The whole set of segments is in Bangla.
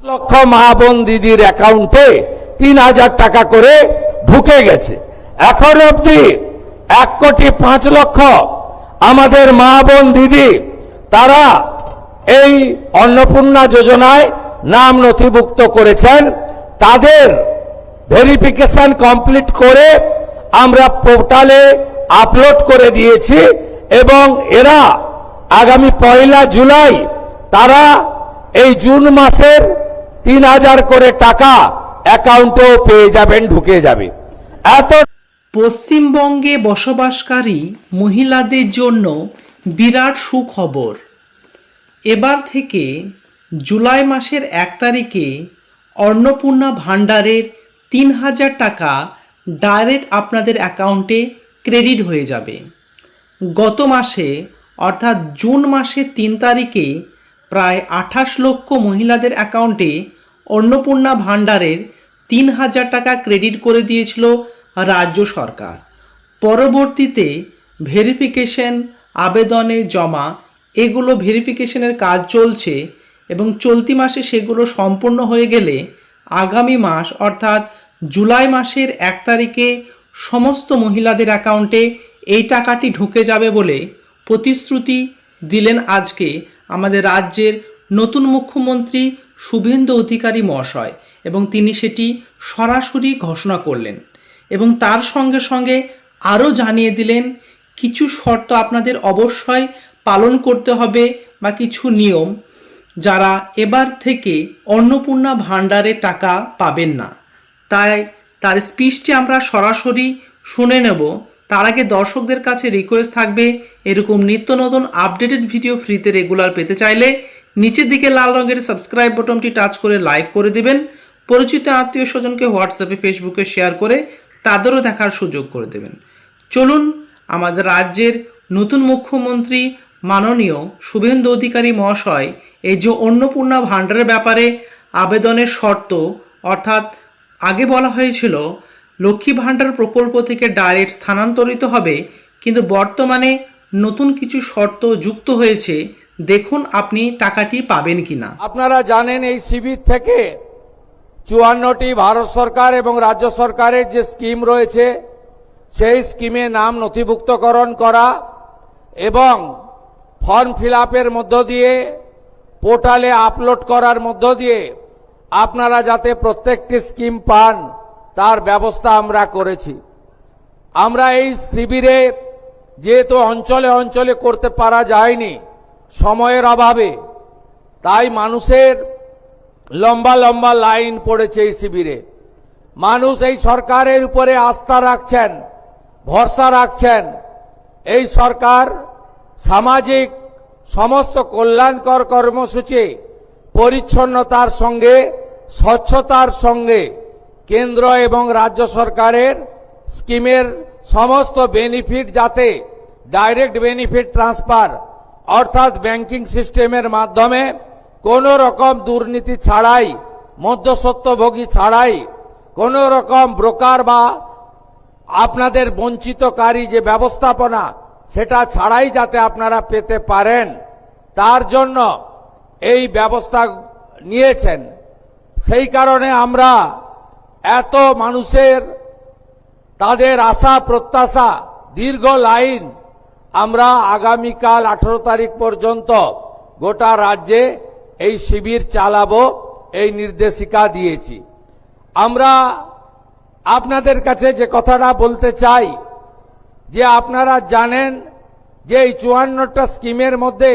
লক্ষ মা বোন দিদির অ্যাকাউন্টে ৩,০০০ টাকা করে ঢুকে গেছে। এখন অবধি ১,৫,০০,০০০ আমাদের মা বোন দিদি তারা এই অন্নপূর্ণা যোজনায় নাম নথিভুক্ত করেছেন। তাদের ভেরিফিকেশন কমপ্লিট করে আমরা পোর্টালে আপলোড করে দিয়েছি এবং এরা আগামী ১ জুলাই তারা এই জুন মাসের ৩,০০০ করে টাকা অ্যাকাউন্টেও পেয়ে যাবেন, ঢুকে যাবে। এত পশ্চিমবঙ্গে বসবাসকারী মহিলাদের জন্য বিরাট সুখবর। এবার থেকে জুলাই মাসের ১ তারিখে অন্নপূর্ণা ভাণ্ডারের ৩,০০০ টাকা ডাইরেক্ট আপনাদের অ্যাকাউন্টে ক্রেডিট হয়ে যাবে। গত মাসে অর্থাৎ জুন মাসের ৩ তারিখে প্রায় ২৮ লক্ষ মহিলাদের অ্যাকাউন্টে অন্নপূর্ণা ভাণ্ডারের ৩,০০০ টাকা ক্রেডিট করে দিয়েছিল রাজ্য সরকার। পরবর্তীতে ভেরিফিকেশন, আবেদনের জমা, এগুলো ভেরিফিকেশনের কাজ চলছে এবং চলতি মাসে সেগুলো সম্পূর্ণ হয়ে গেলে আগামী মাস অর্থাৎ জুলাই মাসের ১ তারিখে সমস্ত মহিলাদের অ্যাকাউন্টে এই টাকাটি ঢুকে যাবে বলে প্রতিশ্রুতি দিলেন আজকে আমাদের রাজ্যের নতুন মুখ্যমন্ত্রী শুভেন্দু অধিকারী মহাশয়, এবং তিনি সেটি সরাসরি ঘোষণা করলেন এবং তার সঙ্গে সঙ্গে আরও জানিয়ে দিলেন কিছু শর্ত আপনাদের অবশ্যই পালন করতে হবে বা কিছু নিয়ম, যারা এবার থেকে অন্নপূর্ণা ভাণ্ডারে টাকা পাবেন না। তাই তার স্পিচটি আমরা সরাসরি শুনে নেব। তার আগে দর্শকদের কাছে রিকোয়েস্ট থাকবে, এরকম নিত্য নতুন আপডেটেড ভিডিও ফ্রিতে রেগুলার পেতে চাইলে নিচের দিকে লাল রঙের সাবস্ক্রাইব বাটনটি টাচ করে লাইক করে দেবেন। পরিচিত আত্মীয় স্বজনকে হোয়াটসঅ্যাপে, ফেসবুকে শেয়ার করে তাদেরও দেখার সুযোগ করে দেবেন। চলুন আমাদের রাজ্যের নতুন মুখ্যমন্ত্রী মাননীয় শুভেন্দু অধিকারী মহাশয় এই যে অন্নপূর্ণা ভাণ্ডারের ব্যাপারে আবেদনের শর্ত, অর্থাৎ আগে বলা হয়েছিল লক্ষ্মী ভাণ্ডার প্রকল্প থেকে ডাইরেক্ট স্থানান্তরিত হবে, কিন্তু বর্তমানে নতুন কিছু শর্ত যুক্ত হয়েছে। দেখুন আপনি টাকাটি পাবেন কিনা। আপনারা জানেন এই শিবির থেকে ৫৪টি ভারত সরকার এবং রাজ্য সরকারের যে স্কিম রয়েছে সেই স্কিমে নাম নথিভুক্তকরণ করা এবং ফর্ম ফিল আপের মধ্য দিয়ে পোর্টালে আপলোড করার মধ্য দিয়ে আপনারা যাতে প্রত্যেকটি স্কিম পান তার ব্যবস্থা আমরা করেছি। আমরা এই শিবিরে যেহেতু অঞ্চলে অঞ্চলে করতে পারা যায়নি সময়ের অভাবে, তাই মানুষের লম্বা লম্বা লাইন পড়েছে এই শিবিরে। মানুষ এই সরকারের উপরে আস্থা রাখছেন, ভরসা রাখছেন। এই সরকার সামাজিক সমস্ত কল্যাণকর কর্মসূচি পরিচ্ছন্নতার সঙ্গে স্বচ্ছতার সঙ্গে কেন্দ্র এবং রাজ্য সরকারের স্কিমের সমস্ত বেনিফিট যাতে ডাইরেক্ট বেনিফিট ট্রান্সফার অর্থাৎ ব্যাংকিং সিস্টেমের মাধ্যমে কোনো রকম দুর্নীতি ছাড়াই, মধ্যস্বত্বভোগী ছাড়াই, কোনো রকম ব্রোকার বা আপনাদের বঞ্চিতকারী যে ব্যবস্থাপনা সেটা ছাড়াই যাতে আপনারা পেতে পারেন, তার জন্য এই ব্যবস্থা নিয়েছেন। সেই কারণে আমরা এত মানুষের তাদের আশা প্রত্যাশা দীর্ঘ লাইন আমরা আগামীকাল 18 তারিখ পর্যন্ত গোটা রাজ্যে এই শিবির চালাবো, এই নির্দেশিকা দিয়েছি। আমরা আপনাদের কাছে যে কথাটা বলতে চাই যে আপনারা জানেন যে এই ৫৪টা স্কিমের মধ্যে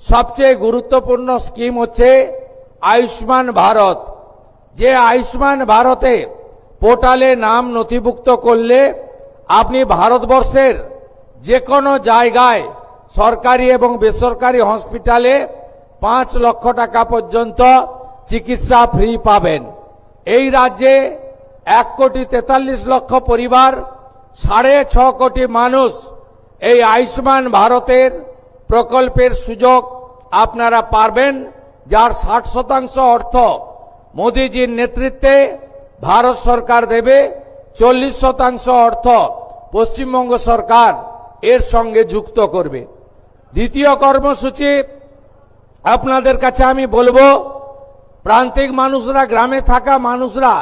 সবচেয়ে গুরুত্বপূর্ণ স্কিম হচ্ছে আয়ুষ্মান ভারত। যে আয়ুষ্মান ভারতে পোর্টালে নাম নথিভুক্ত করলে আপনি ভারতবর্ষের যে কোনো জায়গায় সরকারি এবং বেসরকারি হসপিটালে ৫ লক্ষ টাকা পর্যন্ত চিকিৎসা ফ্রি পাবেন। এই রাজ্যে ১,৪৩,০০,০০০ পরিবার, ৬.৫ কোটি মানুষ এই আয়ুষ্মান ভারতের প্রকল্পের সুযোগ আপনারা পারবেন, যার ৬০% অর্থ মোদিজির নেতৃত্বে ভারত সরকার দেবে, ৪০% অর্থ পশ্চিমবঙ্গ সরকার এর সঙ্গে যুক্ত করবে। দ্বিতীয় কর্মসূচি আপনাদের কাছে আমি বলবো প্রান্তিক মানুষরা, গ্রামে থাকা মানুষরা,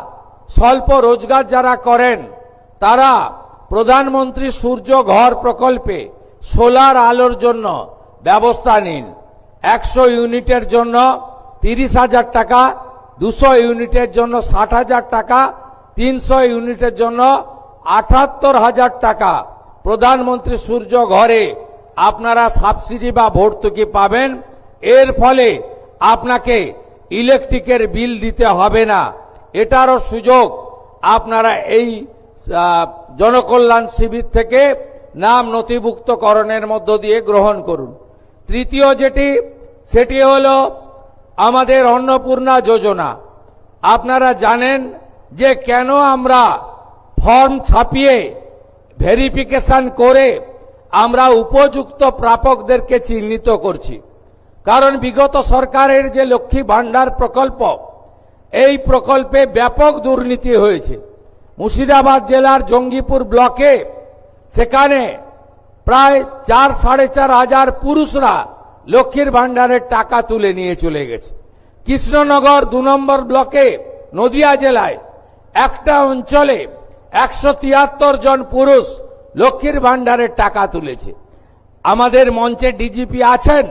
স্বল্প রোজগার যারা করেন, তারা প্রধানমন্ত্রী সূর্য ঘর প্রকল্পে সোলার আলোর জন্য ব্যবস্থা নিন। 100 ইউনিটের জন্য 30,000 টাকা, 200 ইউনিটের জন্য 60,000 টাকা, 300 ইউনিটের জন্য 78,000 টাকা প্রধানমন্ত্রী সূর্য ঘরে আপনারা সাবসিডি বা ভর্তুকি পাবেন। এর ফলে আপনাকে ইলেকট্রিকের বিল দিতে হবে না। এটারও সুযোগ আপনারা এই জনকল্যাণ শিবির থেকে নাম নথিভুক্তকরণের মধ্য দিয়ে গ্রহণ করুন। তৃতীয় সেটি হলো আমাদের অন্নপূর্ণা যোজনা। আপনারা জানেন যে কেন আমরা ফর্ম ছাপিয়ে ভেরিফিকেশন করে আমরা উপযুক্ত প্রাপকদেরকে চিহ্নিত করছি। কারণ বিগত সরকারের যে লক্ষ্মী ভান্ডার প্রকল্প, এই প্রকল্পে ব্যাপক দুর্নীতি হয়েছে। মুর্শিদাবাদ জেলার জঙ্গিপুর ব্লকে সেখানে প্রায় 4-4.5 হাজার পুরুষরা লক্ষ্মীর ভান্ডারের টাকা তুলে নিয়ে চলে গেছে। কৃষ্ণনগর 2 নম্বর ব্লকে নদিয়া জেলায় একটা অঞ্চলে 173 জন পুরুষ লক্ষ্মীর ভান্ডারের টাকা তুলেছে। আমাদের মঞ্চে ডিজিপি আছেন,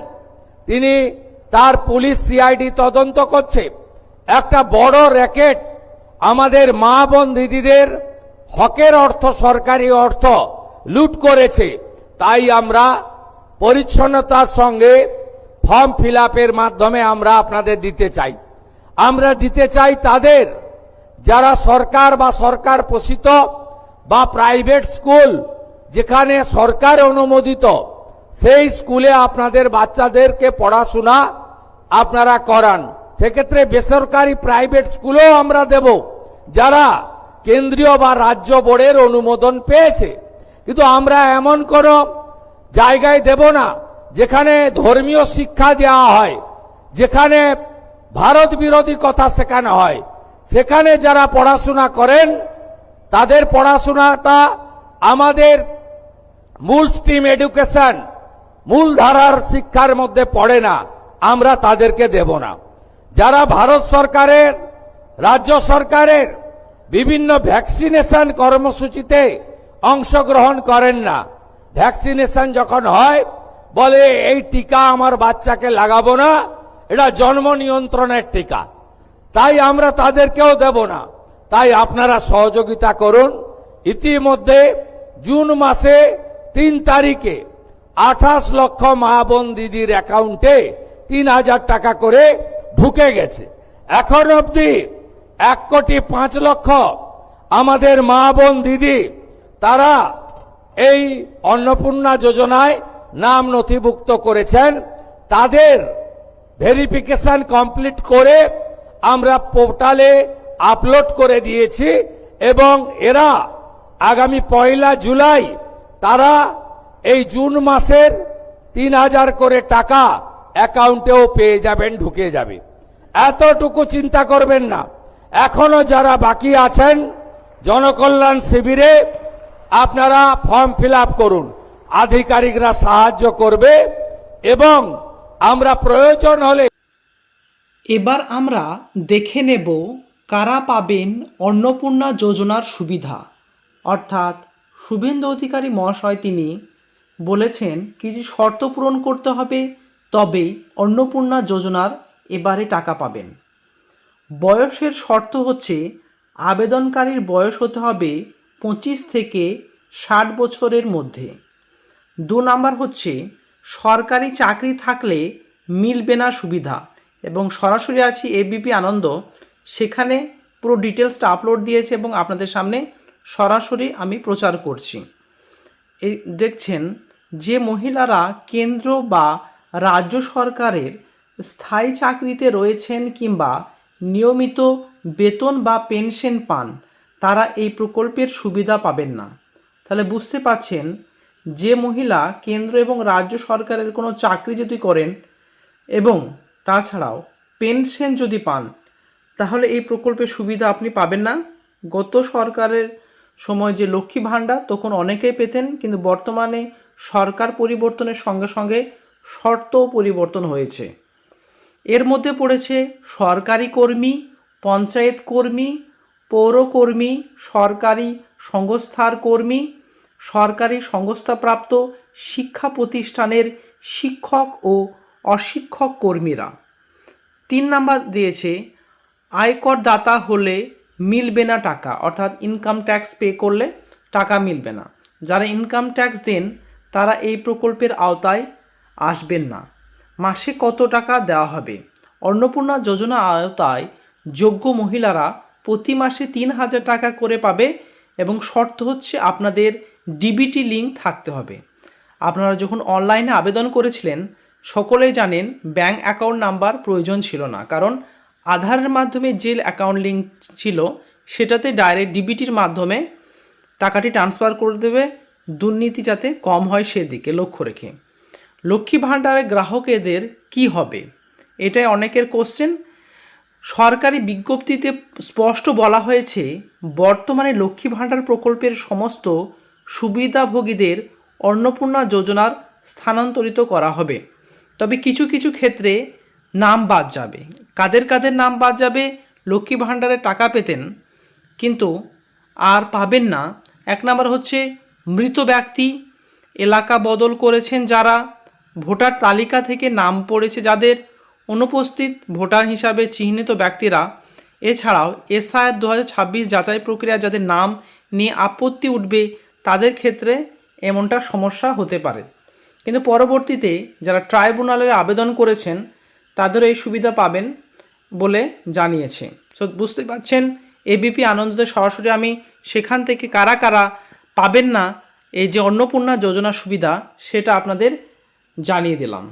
তিনি তার পুলিশ সিআইডি তদন্ত করছে। একটা বড় র্যাকেট আমাদের মা বোন দিদিদের হকের অর্থ, সরকারি অর্থ লুট করেছে। তাই আমরা পরিচ্ছন্নতার সঙ্গে ফর্ম ফিল আপের মাধ্যমে আমরা আপনাদের দিতে চাই। আমরা দিতে চাই তাদের যারা সরকার বা সরকার পোষিত বা প্রাইভেট স্কুল যেখানে সরকার অনুমোদিত, সেই স্কুলে আপনাদের বাচ্চাদেরকে পড়াশোনা আপনারা করান। সেক্ষেত্রে বেসরকারি প্রাইভেট স্কুলও আমরা দেব যারা কেন্দ্রীয় বা রাজ্য বোর্ডের অনুমোদন পেয়েছে। কিন্তু আমরা এমন কোন জায়গায় দেব না যেখানে ধর্মীয় শিক্ষা দেওয়া হয়, যেখানে ভারত বিরোধী কথা শেখানো হয়। সেখানে যারা পড়াশোনা করেন তাদের পড়াশোনাটা আমাদের মূল স্ট্রিম এডুকেশন, মূল ধারার শিক্ষার মধ্যে পড়ে না, আমরা তাদেরকে দেব না। যারা ভারত সরকারের, রাজ্য সরকারের বিভিন্ন ভ্যাকসিনেশন কর্মসূচিতে অংশগ্রহণ করেন না, ভ্যাকসিনেশন যখন হয় বলে এই টিকা আমার বাচ্চাকে লাগাবো না, এটা জন্ম নিয়ন্ত্রণের টিকা, তাই আমরা তাদেরকেও দেব না। তাই আপনারা সহযোগিতা করুন। ইতিমধ্যে জুন মাসে 3 তারিখে 28 লক্ষ মা বোন দিদির অ্যাকাউন্টে 3,000 টাকা করে ঢুকে গেছে। এখন অবধি 1,05,00,000 আমাদের মা বোন দিদি তারা এই অন্নপূর্ণা যোজনায় নাম নথিভুক্ত করেছেন। তাদের ভেরিফিকেশন কমপ্লিট করে আমরা পোর্টালে আপলোড করে দিয়েছি এবং এরা আগামী 1 জুলাই তারা এই জুন মাসের 3,000 করে টাকা অ্যাকাউন্টেও পেয়ে যাবেন, ঢুকে যাবে। এতটুকু চিন্তা করবেন না। এখনো যারা বাকি আছেন জনকল্যাণ শিবিরে আপনারা ফর্ম ফিল আপ করুন, আধিকারিকরা সাহায্য করবে এবং আমরা প্রয়োজন হলে। এবার আমরা দেখে নেব কারা পাবেন অন্নপূর্ণা যোজনার সুবিধা। অর্থাৎ শুভেন্দু অধিকারী মহাশয় তিনি বলেছেন কিছু শর্ত পূরণ করতে হবে, তবেই অন্নপূর্ণা যোজনার এবারে টাকা পাবেন। বয়সের শর্ত হচ্ছে আবেদনকারীর বয়স হতে হবে 25 থেকে 60 বছরের মধ্যে। 2 নাম্বার হচ্ছে সরকারি চাকরি থাকলে মিলবে না সুবিধা। এবং সরাসরি আছি এবিপি আনন্দ, সেখানে পুরো ডিটেলসটা আপলোড দিয়েছে এবং আপনাদের সামনে সরাসরি আমি প্রচার করছি। এই দেখছেন যে মহিলারা কেন্দ্র বা রাজ্য সরকারের স্থায়ী চাকরিতে রয়েছেন কিংবা নিয়মিত বেতন বা পেনশন পান, তারা এই প্রকল্পের সুবিধা পাবেন না। তাহলে বুঝতে পাচ্ছেন যে মহিলা কেন্দ্র এবং রাজ্য সরকারের কোনো চাকরি যদি করেন এবং তাছাড়াও পেনশন যদি পান, তাহলে এই প্রকল্পের সুবিধা আপনি পাবেন না। গত সরকারের সময় যে লক্ষ্মী ভাণ্ডার তখন অনেকেই পেতেন, কিন্তু বর্তমানে সরকার পরিবর্তনের সঙ্গে সঙ্গে শর্তও পরিবর্তন হয়েছে। এর মধ্যে পড়েছে সরকারি কর্মী, পঞ্চায়েত কর্মী, পৌরকর্মী, সরকারি সংস্থার কর্মী, সরকারি সংস্থাপ্রাপ্ত শিক্ষা প্রতিষ্ঠানের শিক্ষক ও অশিক্ষক কর্মীরা। 3 নাম্বার দিয়েছে আয়কর দাতা হলে মিলবে না টাকা, অর্থাৎ ইনকাম ট্যাক্স পে করলে টাকা মিলবে না। যারা ইনকাম ট্যাক্স দেন তারা এই প্রকল্পের আওতায় আসবেন না। মাসে কত টাকা দেওয়া হবে? অন্নপূর্ণা যোজনা আওতায় যোগ্য মহিলারা প্রতি মাসে 3,000 টাকা করে পাবে এবং শর্ত হচ্ছে আপনাদের ডিবিটি লিঙ্ক থাকতে হবে। আপনারা যখন অনলাইনে আবেদন করেছিলেন সকলেই জানেন ব্যাঙ্ক অ্যাকাউন্ট নাম্বার প্রয়োজন ছিল না, কারণ আধারের মাধ্যমে যে অ্যাকাউন্ট লিঙ্ক ছিল সেটাতে ডাইরেক্ট ডিবিটির মাধ্যমে টাকাটি ট্রান্সফার করে দেবে, দুর্নীতি যাতে কম হয় সেদিকে লক্ষ্য রেখে। লক্ষ্মী ভাণ্ডারের গ্রাহকেদের কি হবে? এটাই অনেকের কোশ্চেন। সরকারি বিজ্ঞপ্তিতে স্পষ্ট বলা হয়েছে বর্তমানে লক্ষ্মী ভাণ্ডার প্রকল্পের সমস্ত সুবিধাভোগীদের অন্নপূর্ণা যোজনার স্থানান্তরিত করা হবে, তবে কিছু কিছু ক্ষেত্রে নাম বাদ যাবে। কাদের কাদের নাম বাদ যাবে? লক্ষ্মী ভাণ্ডারে টাকা পেতেন কিন্তু আর পাবেন না। 1 নম্বর হচ্ছে মৃত ব্যক্তি, এলাকা বদল করেছেন যারা, ভোটার তালিকা থেকে নাম পড়েছে যাদের, অনুপস্থিত ভোটার হিসাবে চিহ্নিত ব্যক্তিরা, এছাড়াও এসআইআর 2026 যাচাই প্রক্রিয়া যাদের নাম নিয়ে আপত্তি উঠবে তাদের ক্ষেত্রে এমনটা সমস্যা হতে পারে। কিন্তু পরবর্তীতে যারা ট্রাইব্যুনালের আবেদন করেছেন তাদেরও এই সুবিধা পাবেন বলে জানিয়েছে। সো বুঝতে পারছেন এবিপি আনন্দতে সরাসরি আমি সেখান থেকে কারা কারা পাবেন না এই যে অন্নপূর্ণা যোজনা সুবিধা সেটা আপনাদের জানিয়ে দিলাম।